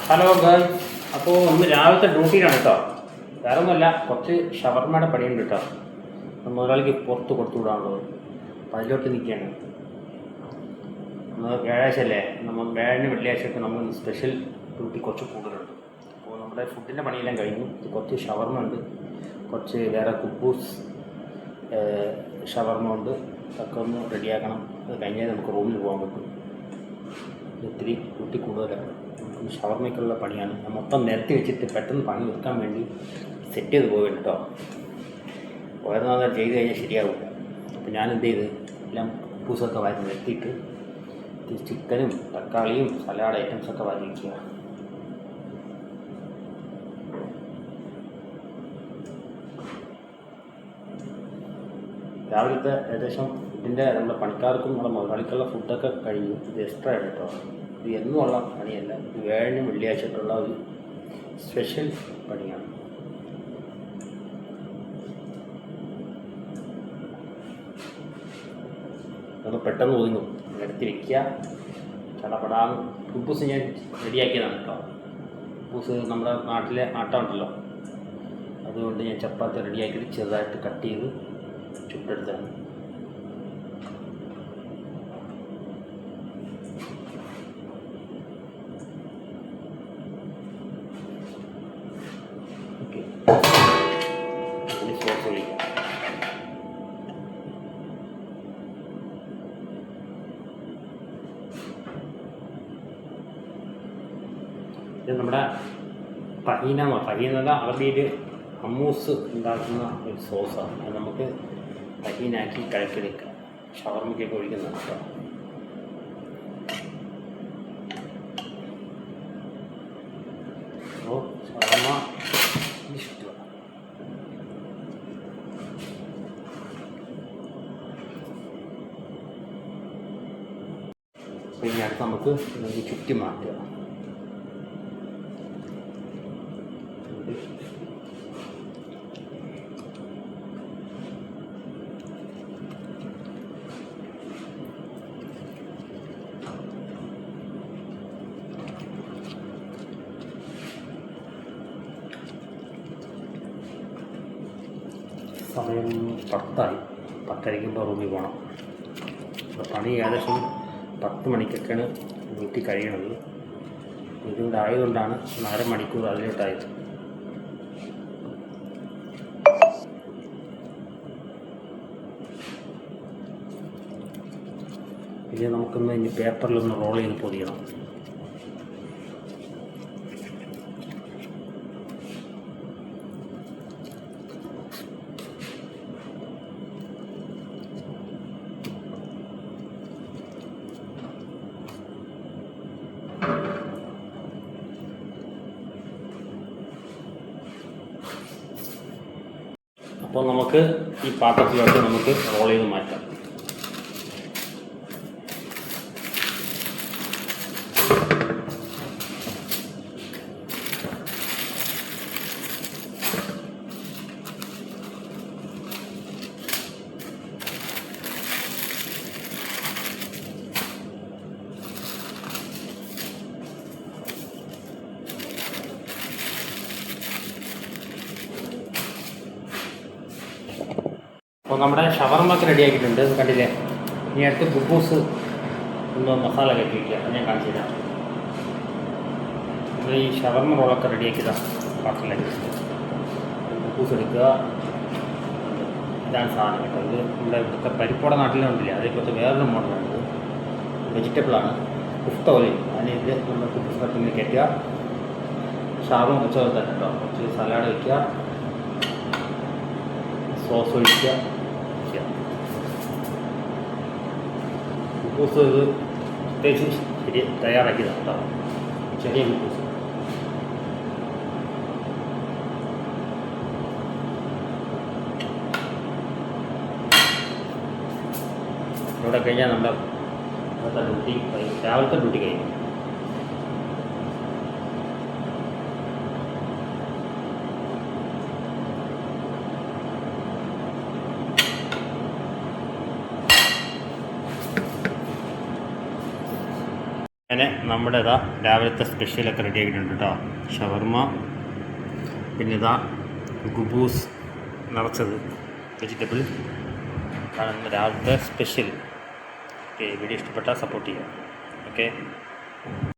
Hello girls. അപ്പോൾ ഒന്ന് രാവിലത്തെ ഡ്യൂട്ടിയിലാണ് കേട്ടോ. വേറെ ഒന്നുമല്ല, കുറച്ച് ഷവർമ്മയുടെ പണിയുണ്ട് കേട്ടോ. മുതലാളിക്ക് പുറത്ത് കൊടുത്തു വിടാനുള്ളത്. അപ്പോൾ അതിലോട്ട് നിൽക്കുകയാണ്. നമ്മൾ വ്യാഴാഴ്ച അല്ലേ, നമ്മൾ വ്യാഴാഴ്ച വെള്ളിയാഴ്ചയൊക്കെ നമ്മൾ സ്പെഷ്യൽ ഡ്യൂട്ടി കുറച്ച് കൂടുതലുണ്ട്. അപ്പോൾ നമ്മുടെ ഫുഡിൻ്റെ പണിയെല്ലാം കഴിഞ്ഞു. കുറച്ച് ഷവർമ്മ ഉണ്ട്, കുറച്ച് വേറെ കുബൂസ് ഷവർമ്മ ഉണ്ട്. അതൊക്കെ ഒന്ന് റെഡിയാക്കണം. അത് കഴിഞ്ഞാൽ നമുക്ക് റൂമിൽ പോകാൻ പറ്റും. ഒത്തിരി ഡ്യൂട്ടി കൂടുതലാണ്. നമുക്ക് ഷവർമ്മയ്ക്കുള്ള പണിയാണ്. ഞാൻ മൊത്തം നിരത്തി വെച്ചിട്ട് പെട്ടെന്ന് പണി തീർക്കാൻ വേണ്ടി സെറ്റ് ചെയ്ത് പോവുകയാണ് കേട്ടോ. ഓരോന്നാൾ ചെയ്ത് കഴിഞ്ഞാൽ ശരിയാവില്ല. അപ്പോൾ ഞാൻ എന്ത് ചെയ്ത് എല്ലാം കുബൂസൊക്കെ വാരി നിരത്തിയിട്ട് ചിക്കനും തക്കാളിയും സലാഡ് ഐറ്റംസൊക്കെ വാരി വയ്ക്കുക. രാവിലത്തെ ഏകദേശം ഫുഡിൻ്റെ നമ്മുടെ പണിക്കാർക്കും നമ്മുടെ മുതലാളിക്കുള്ള ഫുഡൊക്കെ കഴിഞ്ഞു. ഇത് എക്സ്ട്രാ ആണ് കേട്ടോ. ഇത് എന്നുമുള്ള പണിയല്ല, ഇത് വ്യാഴനും വെള്ളിയാഴ്ചട്ടുള്ള ഒരു സ്പെഷ്യൽ പണിയാണ്. നമ്മൾ പെട്ടെന്ന് ഒതുങ്ങും. നിരത്തി വയ്ക്കുക, ചടപടാന്ന്. കുബൂസ് ഞാൻ റെഡിയാക്കിയതാണ് കേട്ടോ. കുബൂസ് നമ്മുടെ നാട്ടിലെ ആട്ടമുണ്ടല്ലോ, അതുകൊണ്ട് ഞാൻ ചപ്പാത്തി റെഡിയാക്കിയിട്ട് ചെറുതായിട്ട് കട്ട് ചെയ്ത് ചുട്ടെടുത്താണ്. ഓക്കെ, സോസ് ഒഴിക്കാം. ഇത് നമ്മുടെ തഹീന അറബിയിൽ ഹമ്മൂസ് ഉണ്ടാക്കുന്ന ഒരു സോസാണ്. അത് നമുക്ക് തഹീനാക്കി കലക്കിയെടുക്കുക. ഷവർമ്മയ്ക്കൊക്കെ ഒഴിക്കുന്നതാണ് കേട്ടോ. അപ്പോൾ ഷവർമ്മ ഇഷ്ടമാണ്. അപ്പോൾ ഇനി അടുത്ത് നമുക്ക് ചുറ്റി മാറ്റുക. സമയം 10 10:30 റൂമിൽ പോകണം. അപ്പോൾ പണി ഏകദേശം 10 മണിക്കൊക്കെയാണ് വീട്ടിൽ കഴിയണത്. ഇതിവിടെ ആയതുകൊണ്ടാണ് 1.5 മണിക്കൂർ അതിലോട്ടായത്. ഇത് നമുക്കൊന്ന് ഇനി പേപ്പറിലൊന്ന് റോൾ ചെയ്ത് പൊതിയണം. അപ്പോൾ നമുക്ക് ഈ പാത്രത്തിലോട്ട് നമുക്ക് റോൾ ചെയ്ത് മാറ്റാം. അപ്പോൾ നമ്മുടെ ഷവർമ്മൊക്കെ റെഡി ആക്കിയിട്ടുണ്ട്, കണ്ടില്ലേ. ഇനി അടുത്ത് കുബൂസ് ഒന്ന് മസാല കയറ്റി വയ്ക്കുക. അത് ഞാൻ കാണിച്ചു തരാം. നമ്മൾ ഈ ഷവർമ്മ റോളൊക്കെ റെഡിയാക്കിയതാണ് പാത്രത്തിലേക്ക്. കുബൂസ് എടുക്കുക. ഇതാണ് സാധനം കേട്ടോ. ഇത് നമ്മുടെ ഇവിടുത്തെ പരിപ്പോടെ നാട്ടിലുണ്ടില്ല, അതേപോലത്തെ വേറൊരു മോഡലുണ്ട്. വെജിറ്റബിളാണ്, കുഫ്ത പോലെ. അതിന് ഇത് നമ്മൾ കുബൂസ് കട്ടിങ്ങിൽ കയറ്റുക. ഷവർമ്മ വെച്ച പോലെ തന്നെ കേട്ടോ. കുറച്ച് സലാഡ് വയ്ക്കുക, സോസ് ഒഴിക്കുക. കുബൂസ് ഇത് പ്രത്യേകിച്ച് ശരി തയ്യാറാക്കിയതാണ് കേട്ടോ. ചെറിയ കുബൂസ്. ഇവിടെ കഴിഞ്ഞാൽ നമ്മുടെ ഡ്യൂട്ടി രാവിലത്തെ ഡ്യൂട്ടി കഴിഞ്ഞു. അങ്ങനെ നമ്മുടെ ഇതാ രാവിലത്തെ സ്പെഷ്യലൊക്കെ റെഡി ആക്കിയിട്ടുണ്ട് കേട്ടോ. ഷവർമ്മ, പിന്നെ ഇതാ ഗുബൂസ് നിറച്ചത് വെജിറ്റബിൾ. അതാണ് രാവിലത്തെ സ്പെഷ്യൽ. ഓക്കെ, വീഡിയോ ഇഷ്ടപ്പെട്ടാൽ സപ്പോർട്ട് ചെയ്യുക. ഓക്കെ.